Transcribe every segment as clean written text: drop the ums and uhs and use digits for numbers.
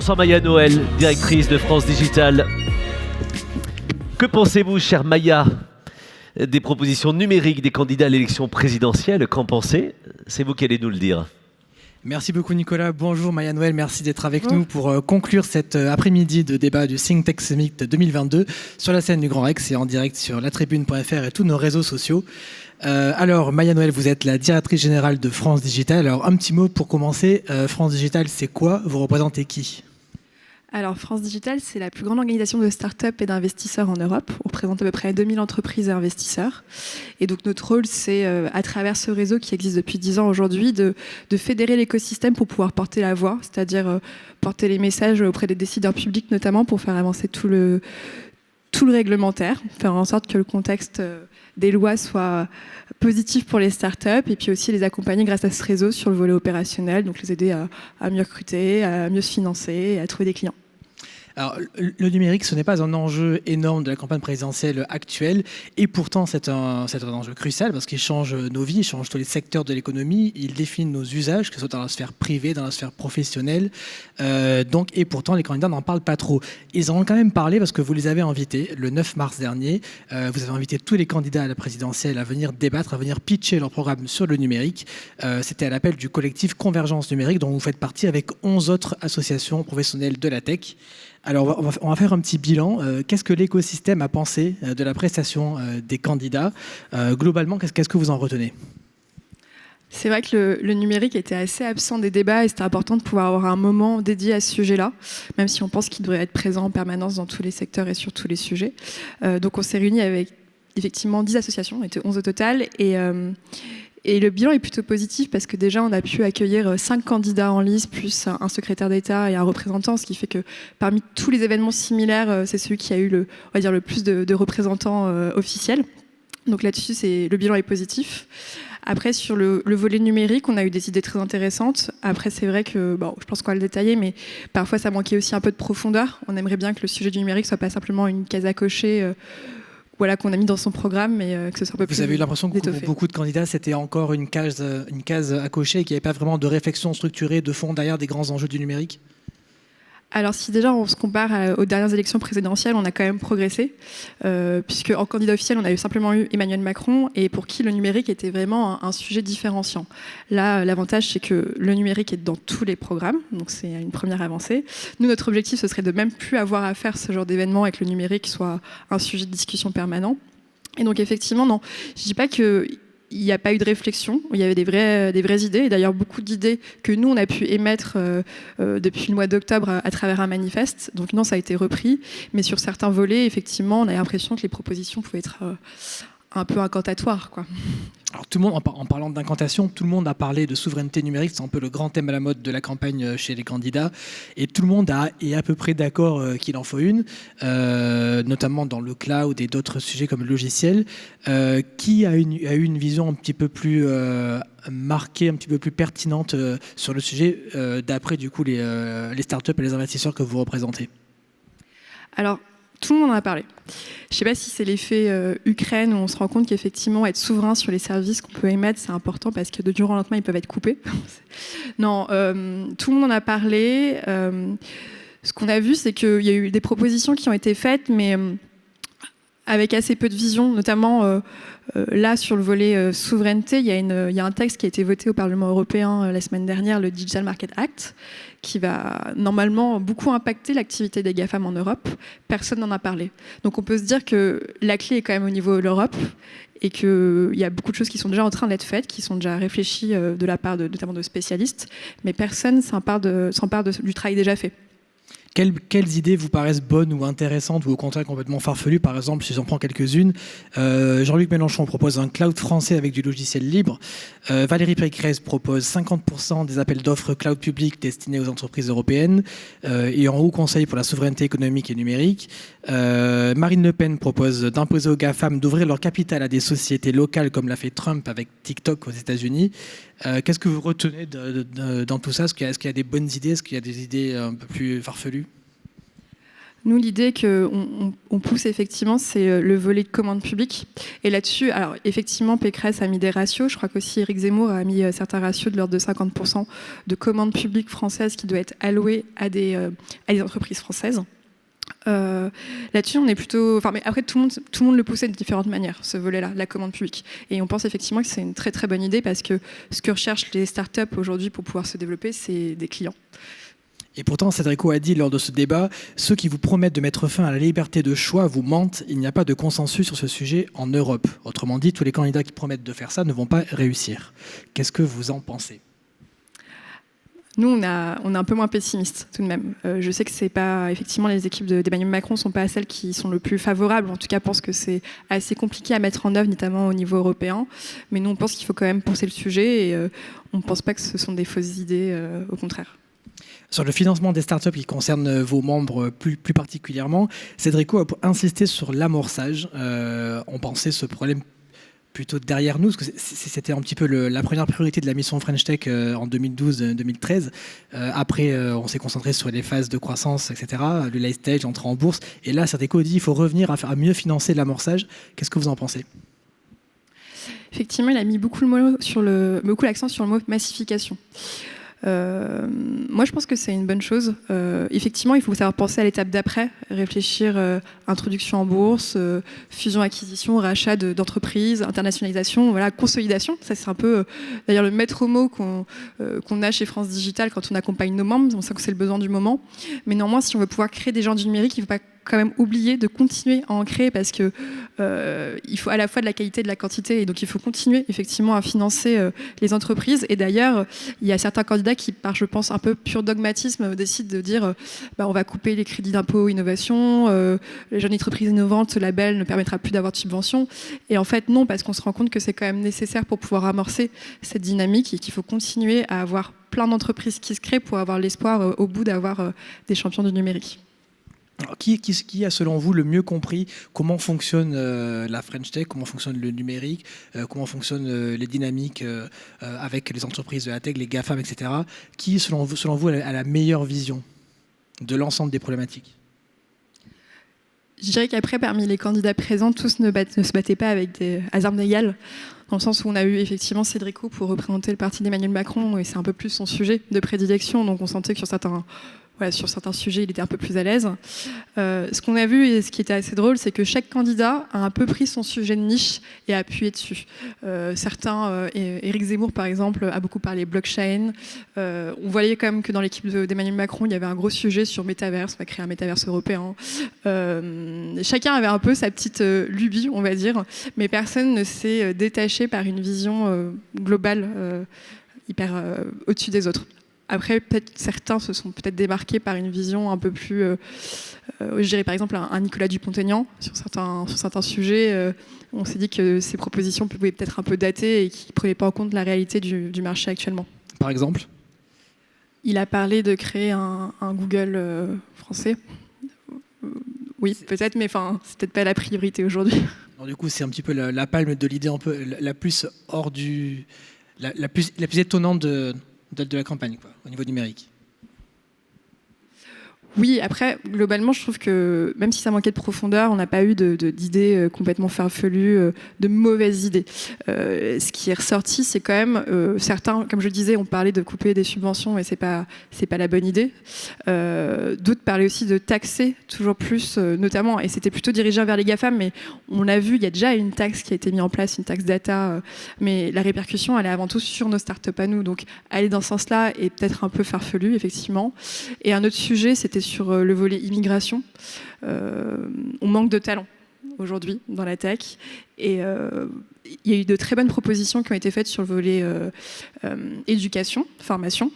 Bonsoir Maya Noël, directrice de France Digital. Que pensez-vous, chère Maya, des propositions numériques des candidats à l'élection présidentielle? Qu'en pensez? C'est vous qui allez nous le dire. Merci beaucoup Nicolas, bonjour Maya Noël, merci d'être avec nous pour conclure cet après-midi de débat du Think Tech Summit 2022 sur la scène du Grand Rex et en direct sur latribune.fr et tous nos réseaux sociaux. Alors Maya Noël, vous êtes la directrice générale de France Digital. Alors un petit mot pour commencer, France Digital c'est quoi? Vous représentez qui? Alors France Digital, c'est la plus grande organisation de start-up et d'investisseurs en Europe. On représente à peu près 2000 entreprises et investisseurs. Et donc notre rôle, c'est à travers ce réseau qui existe depuis 10 ans aujourd'hui, de fédérer l'écosystème pour pouvoir porter la voix, c'est-à-dire porter les messages auprès des décideurs publics notamment pour faire avancer tout le réglementaire, faire en sorte que le contexte des lois soit positif pour les startups et puis aussi les accompagner grâce à ce réseau sur le volet opérationnel, donc les aider à mieux recruter, à mieux se financer et à trouver des clients. Alors, le numérique, ce n'est pas un enjeu énorme de la campagne présidentielle actuelle, et pourtant c'est un enjeu crucial parce qu'il change nos vies, il change tous les secteurs de l'économie, il définit nos usages, que ce soit dans la sphère privée, dans la sphère professionnelle, et pourtant les candidats n'en parlent pas trop. Ils en ont quand même parlé parce que vous les avez invités le 9 mars dernier, vous avez invité tous les candidats à la présidentielle à venir débattre, à venir pitcher leur programme sur le numérique. C'était à l'appel du collectif Convergence Numérique dont vous faites partie avec 11 autres associations professionnelles de la tech. Alors, on va faire un petit bilan. Qu'est-ce que l'écosystème a pensé de la prestation des candidats? Globalement, qu'est-ce que vous en retenez? C'est vrai que le numérique était assez absent des débats et c'était important de pouvoir avoir un moment dédié à ce sujet-là, même si on pense qu'il devrait être présent en permanence dans tous les secteurs et sur tous les sujets. Donc on s'est réunis avec effectivement 10 associations, on était 11 au total, et le bilan est plutôt positif parce que déjà on a pu accueillir 5 candidats en lice plus un secrétaire d'État et un représentant, ce qui fait que parmi tous les événements similaires, c'est celui qui a eu le plus de représentants officiels. Donc là-dessus, le bilan est positif. Après, sur le volet numérique, on a eu des idées très intéressantes. Après, c'est vrai que, je pense qu'on va le détailler, mais parfois ça manquait aussi un peu de profondeur. On aimerait bien que le sujet du numérique soit pas simplement une case à cocher qu'on a mis dans son programme, mais que ce soit un peu plus. Vous avez eu l'impression que pour beaucoup de candidats, c'était encore une case à cocher et qu'il n'y avait pas vraiment de réflexion structurée de fond derrière des grands enjeux du numérique? Alors si déjà on se compare aux dernières élections présidentielles, on a quand même progressé, puisque en candidat officiel, on a simplement eu Emmanuel Macron, et pour qui le numérique était vraiment un sujet différenciant. Là, l'avantage, c'est que le numérique est dans tous les programmes, donc c'est une première avancée. Nous, notre objectif, ce serait de même plus avoir à faire ce genre d'événement et que le numérique soit un sujet de discussion permanent. Et donc effectivement, non, je dis pas que il n'y a pas eu de réflexion, il y avait des vraies idées, et d'ailleurs beaucoup d'idées que nous on a pu émettre depuis le mois d'octobre à travers un manifeste. Donc non, ça a été repris, mais sur certains volets, effectivement, on a l'impression que les propositions pouvaient être un peu incantatoires, quoi. Alors tout le monde, en parlant d'incantation, tout le monde a parlé de souveraineté numérique, c'est un peu le grand thème à la mode de la campagne chez les candidats, et tout le monde est à peu près d'accord qu'il en faut une, notamment dans le cloud et d'autres sujets comme le logiciel. Qui a eu une vision un petit peu plus marquée, un petit peu plus pertinente sur le sujet, d'après du coup les startups et les investisseurs que vous représentez? Alors, tout le monde en a parlé. Je ne sais pas si c'est l'effet Ukraine où on se rend compte qu'effectivement être souverain sur les services qu'on peut émettre, c'est important parce que de jour au lendemain, ils peuvent être coupés. Non, tout le monde en a parlé. Ce qu'on a vu, c'est qu'il y a eu des propositions qui ont été faites, mais avec assez peu de vision, notamment là sur le volet souveraineté, il y a un texte qui a été voté au Parlement européen la semaine dernière, le Digital Market Act, qui va normalement beaucoup impacter l'activité des GAFAM en Europe. Personne n'en a parlé. Donc on peut se dire que la clé est quand même au niveau de l'Europe et qu'il y a beaucoup de choses qui sont déjà en train d'être faites, qui sont déjà réfléchies de la part notamment de spécialistes, mais personne s'empare du travail déjà fait. Quelles idées vous paraissent bonnes ou intéressantes ou au contraire complètement farfelues? Par exemple, si j'en prends quelques-unes, Jean-Luc Mélenchon propose un cloud français avec du logiciel libre. Valérie Pécresse propose 50% des appels d'offres cloud public destinés aux entreprises européennes et en haut conseil pour la souveraineté économique et numérique. Marine Le Pen propose d'imposer aux GAFAM d'ouvrir leur capital à des sociétés locales comme l'a fait Trump avec TikTok aux États-Unis. Qu'est-ce que vous retenez dans tout ça? Est-ce qu'il y a des bonnes idées? Est-ce qu'il y a des idées un peu plus farfelues? Nous, l'idée qu'on pousse effectivement, c'est le volet de commande publique. Et là-dessus, alors effectivement, Pécresse a mis des ratios. Je crois qu'aussi Éric Zemmour a mis certains ratios de l'ordre de 50% de commandes publiques françaises qui doivent être allouées à des entreprises françaises. Là-dessus, on est plutôt. Enfin, mais après, tout le monde le poussait de différentes manières, ce volet-là, la commande publique. Et on pense effectivement que c'est une très très bonne idée parce que ce que recherchent les startups aujourd'hui pour pouvoir se développer, c'est des clients. Et pourtant, Cédrico a dit lors de ce débat, ceux qui vous promettent de mettre fin à la liberté de choix vous mentent, il n'y a pas de consensus sur ce sujet en Europe. Autrement dit, tous les candidats qui promettent de faire ça ne vont pas réussir. Qu'est-ce que vous en pensez ? Nous, on est un peu moins pessimistes tout de même. Je sais que c'est pas, effectivement, les équipes d'Emmanuel Macron ne sont pas celles qui sont le plus favorables. En tout cas, pensent que c'est assez compliqué à mettre en œuvre, notamment au niveau européen. Mais nous, on pense qu'il faut quand même penser le sujet et on ne pense pas que ce sont des fausses idées, au contraire. Sur le financement des startups qui concernent vos membres plus particulièrement, Cédrico a insisté sur l'amorçage. On pensait ce problème plutôt derrière nous, parce que c'était un petit peu la première priorité de la mission French Tech en 2012-2013. Après, on s'est concentré sur les phases de croissance, etc., le late stage, entrer en bourse. Et là, Cédrico dit qu'il faut revenir à mieux financer l'amorçage. Qu'est-ce que vous en pensez ? Effectivement, il a mis beaucoup l'accent sur le mot massification. Moi, je pense que c'est une bonne chose. Effectivement, il faut savoir penser à l'étape d'après, réfléchir introduction en bourse, fusion-acquisition, rachat d'entreprises, internationalisation, voilà, consolidation. Ça, c'est un peu d'ailleurs le maître mot qu'on a chez France Digital quand on accompagne nos membres. On sait que c'est le besoin du moment. Mais néanmoins, si on veut pouvoir créer des gens du numérique, il ne faut pas quand même oublier de continuer à en créer parce que il faut à la fois de la qualité et de la quantité et donc il faut continuer effectivement à financer les entreprises. Et d'ailleurs, il y a certains candidats qui, par je pense un peu pur dogmatisme, décident de dire on va couper les crédits d'impôt innovation, les jeunes entreprises innovantes, ce label ne permettra plus d'avoir de subventions. Et en fait non, parce qu'on se rend compte que c'est quand même nécessaire pour pouvoir amorcer cette dynamique et qu'il faut continuer à avoir plein d'entreprises qui se créent pour avoir l'espoir au bout d'avoir des champions du numérique. Alors, qui a, selon vous, le mieux compris comment fonctionne la French Tech, comment fonctionne le numérique, comment fonctionnent les dynamiques avec les entreprises de la tech, les GAFAM, etc. Qui, selon vous, a la meilleure vision de l'ensemble des problématiques ? Je dirais qu'après, parmi les candidats présents, tous ne se battaient pas avec des armes égales, dans le sens où on a eu effectivement Cédrico pour représenter le parti d'Emmanuel Macron, et c'est un peu plus son sujet de prédilection, donc on sentait que sur certains sujets, il était un peu plus à l'aise. Ce qu'on a vu et ce qui était assez drôle, c'est que chaque candidat a un peu pris son sujet de niche et a appuyé dessus. Éric Zemmour, par exemple, a beaucoup parlé blockchain. On voyait quand même que dans l'équipe d'Emmanuel Macron, il y avait un gros sujet sur métaverse. On va créer un métaverse européen. Chacun avait un peu sa petite lubie, on va dire, mais personne ne s'est détaché par une vision globale hyper au-dessus des autres. Après, peut-être certains se sont peut-être démarqués par une vision un peu plus, je dirais par exemple un Nicolas Dupont-Aignan sur certains sujets. On s'est dit que ces propositions pouvaient peut-être un peu dater et qui ne prenaient pas en compte la réalité du marché actuellement. Par exemple ? Il a parlé de créer un Google français. Oui, peut-être, mais c'est peut-être pas la priorité aujourd'hui. Alors, du coup, c'est un petit peu la palme de l'idée un peu la plus hors du, la plus étonnante de la campagne, quoi, au niveau numérique. Oui, après, globalement, je trouve que même si ça manquait de profondeur, on n'a pas eu d'idées complètement farfelues, de mauvaises idées. Ce qui est ressorti, c'est quand même certains, comme je le disais, ont parlé de couper des subventions et c'est pas la bonne idée. D'autres parlaient aussi de taxer toujours plus, notamment, et c'était plutôt dirigé vers les GAFAM, mais on l'a vu, il y a déjà une taxe qui a été mise en place, une taxe data, mais la répercussion, elle est avant tout sur nos startups à nous. Donc, aller dans ce sens-là est peut-être un peu farfelu, effectivement. Et un autre sujet, c'était sur le volet immigration. On manque de talent aujourd'hui dans la tech et il y a eu de très bonnes propositions qui ont été faites sur le volet éducation, formation,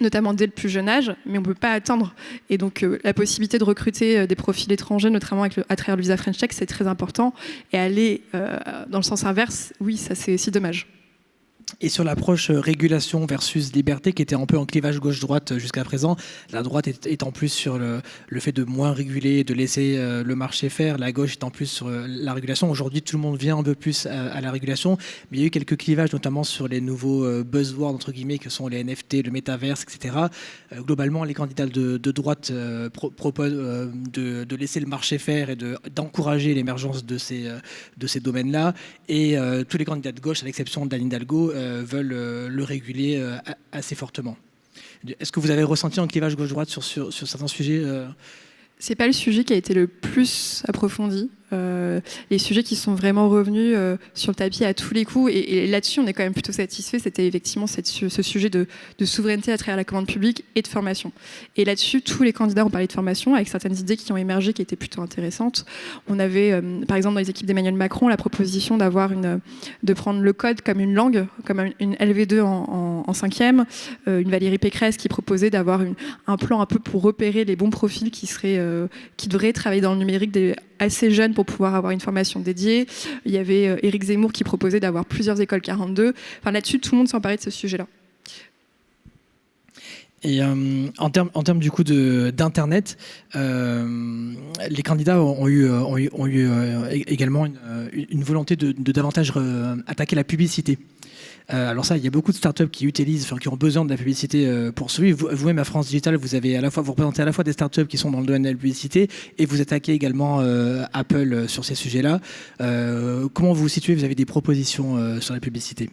notamment dès le plus jeune âge, mais on ne peut pas attendre. Et donc la possibilité de recruter des profils étrangers, notamment à travers le visa French Tech, c'est très important. Et aller dans le sens inverse, oui, ça c'est aussi dommage. Et sur l'approche régulation versus liberté, qui était un peu en clivage gauche-droite jusqu'à présent, la droite étant plus sur le fait de moins réguler, de laisser le marché faire, la gauche étant plus sur la régulation. Aujourd'hui, tout le monde vient un peu plus à la régulation, mais il y a eu quelques clivages, notamment sur les nouveaux buzzwords, entre guillemets, que sont les NFT, le métaverse, etc. Globalement, les candidats de droite proposent de laisser le marché faire et d'encourager l'émergence de ces domaines-là. Et tous les candidats de gauche, à l'exception d'Anne Hidalgo, veulent le réguler assez fortement. Est-ce que vous avez ressenti un clivage gauche-droite sur certains sujets C'est pas le sujet qui a été le plus approfondi. Les sujets qui sont vraiment revenus sur le tapis à tous les coups, et là-dessus on est quand même plutôt satisfait, c'était effectivement ce sujet de souveraineté à travers la commande publique et de formation. Et là-dessus, tous les candidats ont parlé de formation avec certaines idées qui ont émergé qui étaient plutôt intéressantes. On avait, par exemple, dans les équipes d'Emmanuel Macron, la proposition de prendre le code comme une langue, comme une LV2 en cinquième, une Valérie Pécresse qui proposait d'avoir un plan un peu pour repérer les bons profils qui devraient travailler dans le numérique assez jeunes pour pouvoir avoir une formation dédiée. Il y avait Éric Zemmour qui proposait d'avoir plusieurs écoles 42. Enfin, là-dessus, tout le monde s'emparait de ce sujet-là. Et en termes du coup d'internet, les candidats ont eu également une volonté de davantage attaquer la publicité. Alors ça, il y a beaucoup de startups qui ont besoin de la publicité pour survivre. Vous-même à France Digital, vous représentez à la fois des startups qui sont dans le domaine de la publicité et vous attaquez également Apple sur ces sujets-là. Comment vous vous situez? Vous avez des propositions sur la publicité?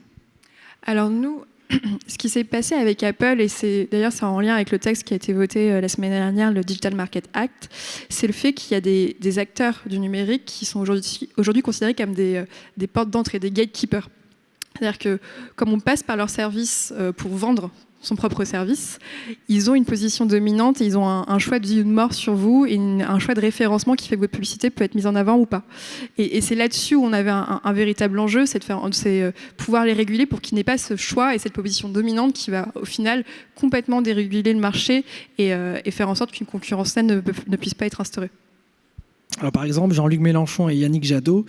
Alors nous, ce qui s'est passé avec Apple, et c'est en lien avec le texte qui a été voté la semaine dernière, le Digital Market Act, c'est le fait qu'il y a des acteurs du numérique qui sont aujourd'hui considérés comme des portes d'entrée, des gatekeepers. C'est-à-dire que comme on passe par leur service pour vendre son propre service, ils ont une position dominante et ils ont un choix de vie ou de mort sur vous et un choix de référencement qui fait que votre publicité peut être mise en avant ou pas. Et c'est là-dessus où on avait un véritable enjeu, c'est pouvoir les réguler pour qu'il n'ait pas ce choix et cette position dominante qui va au final complètement déréguler le marché et faire en sorte qu'une concurrence saine ne puisse pas être instaurée. Alors, par exemple, Jean-Luc Mélenchon et Yannick Jadot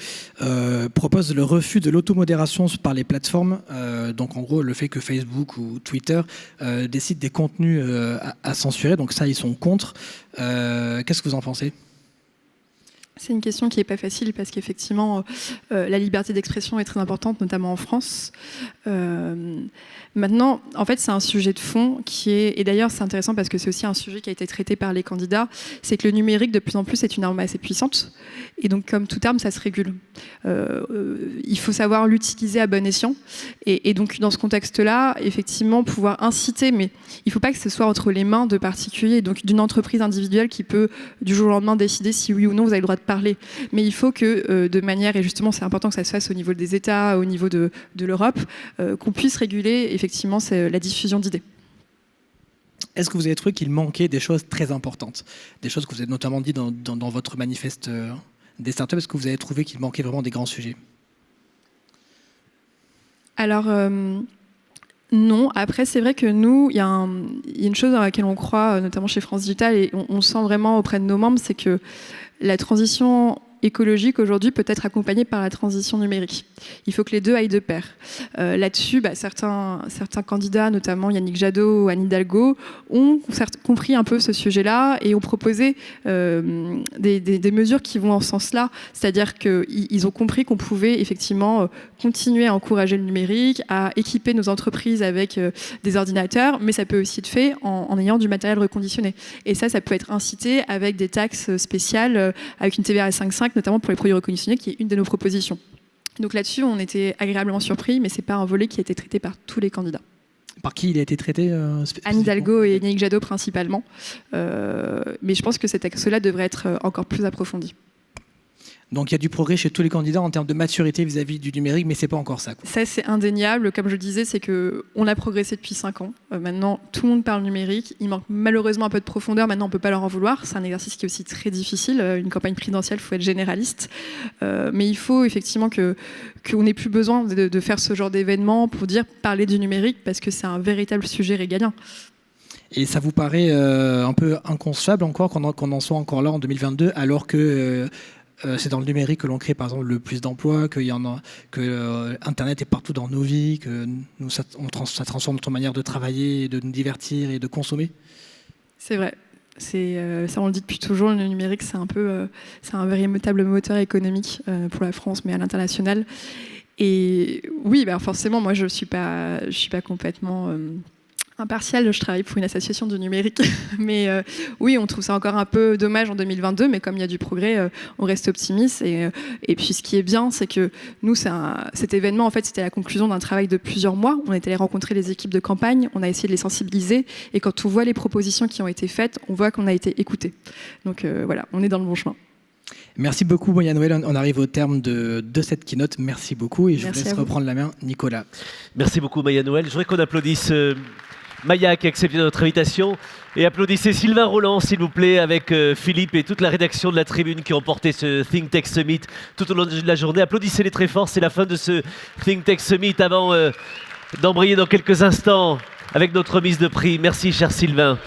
proposent le refus de l'automodération par les plateformes. Donc, en gros, le fait que Facebook ou Twitter décident des contenus à censurer. Donc, ça, ils sont contre. Qu'est-ce que vous en pensez ? C'est une question qui n'est pas facile parce qu'effectivement, la liberté d'expression est très importante, notamment en France. Maintenant, en fait, c'est un sujet de fond et d'ailleurs, c'est intéressant parce que c'est aussi un sujet qui a été traité par les candidats, c'est que le numérique, de plus en plus, est une arme assez puissante. Et donc, comme toute arme, ça se régule. Il faut savoir l'utiliser à bon escient. Et donc, dans ce contexte-là, effectivement, pouvoir inciter, mais il ne faut pas que ce soit entre les mains de particuliers, donc d'une entreprise individuelle qui peut, du jour au lendemain, décider si oui ou non vous avez le droit de parler. Mais il faut que, de manière, et justement, c'est important que ça se fasse au niveau des États, au niveau de l'Europe, qu'on puisse réguler, effectivement, c'est la diffusion d'idées. Est-ce que vous avez trouvé qu'il manquait des choses très importantes? Des choses que vous avez notamment dit dans votre manifeste des startups, est-ce que vous avez trouvé qu'il manquait vraiment des grands sujets? Alors, non. Après, c'est vrai que nous, il y a une chose dans laquelle on croit, notamment chez France Digital, et on sent vraiment auprès de nos membres, c'est que la transition écologique aujourd'hui peut être accompagnée par la transition numérique. Il faut que les deux aillent de pair. Là-dessus, certains candidats, notamment Yannick Jadot ou Anne Hidalgo, ont compris un peu ce sujet-là et ont proposé des mesures qui vont en ce sens-là. C'est-à-dire qu'ils ont compris qu'on pouvait effectivement continuer à encourager le numérique, à équiper nos entreprises avec des ordinateurs, mais ça peut aussi être fait en ayant du matériel reconditionné. Et ça peut être incité avec des taxes spéciales, avec une TVA à 5,5, notamment pour les produits reconditionnés, qui est une de nos propositions. Donc là-dessus, on était agréablement surpris, mais ce n'est pas un volet qui a été traité par tous les candidats. Par qui il a été traité Anne Hidalgo et Yannick Jadot principalement. Mais je pense que cet axe-là devrait être encore plus approfondi. Donc il y a du progrès chez tous les candidats en termes de maturité vis-à-vis du numérique, mais c'est pas encore ça, quoi. Ça, c'est indéniable. Comme je le disais, c'est qu'on a progressé depuis 5 ans. Maintenant, tout le monde parle numérique. Il manque malheureusement un peu de profondeur. Maintenant, on ne peut pas leur en vouloir. C'est un exercice qui est aussi très difficile. Une campagne présidentielle, il faut être généraliste. Mais il faut effectivement qu'on n'ait plus besoin de faire ce genre d'événement pour parler du numérique, parce que c'est un véritable sujet régalien. Et ça vous paraît un peu inconcevable encore qu'on en soit encore là en 2022, alors que c'est dans le numérique que l'on crée par exemple le plus d'emplois, que Internet est partout dans nos vies, que ça transforme notre manière de travailler, de nous divertir et de consommer. C'est vrai. Ça, on le dit depuis toujours, le numérique, c'est un véritable moteur économique pour la France, mais à l'international. Et oui, forcément, moi, je suis pas complètement impartiale. Je travaille pour une association du numérique, mais oui, on trouve ça encore un peu dommage en 2022. Mais comme il y a du progrès, on reste optimiste. Et puis, ce qui est bien, c'est que nous, cet événement, en fait, c'était la conclusion d'un travail de plusieurs mois. On est allé rencontrer les équipes de campagne, on a essayé de les sensibiliser. Et quand on voit les propositions qui ont été faites, on voit qu'on a été écouté. Donc voilà, on est dans le bon chemin. Merci beaucoup, Maya Noël. On arrive au terme de cette keynote. Merci beaucoup. Et je vous laisse reprendre la main, Nicolas. Merci beaucoup, Maya Noël. Je voudrais qu'on applaudisse Maya qui a accepté notre invitation. Et applaudissez Sylvain Roland, s'il vous plaît, avec Philippe et toute la rédaction de la Tribune qui ont porté ce Think Tech Summit tout au long de la journée. Applaudissez-les très fort. C'est la fin de ce Think Tech Summit avant d'embrayer dans quelques instants avec notre remise de prix. Merci, cher Sylvain.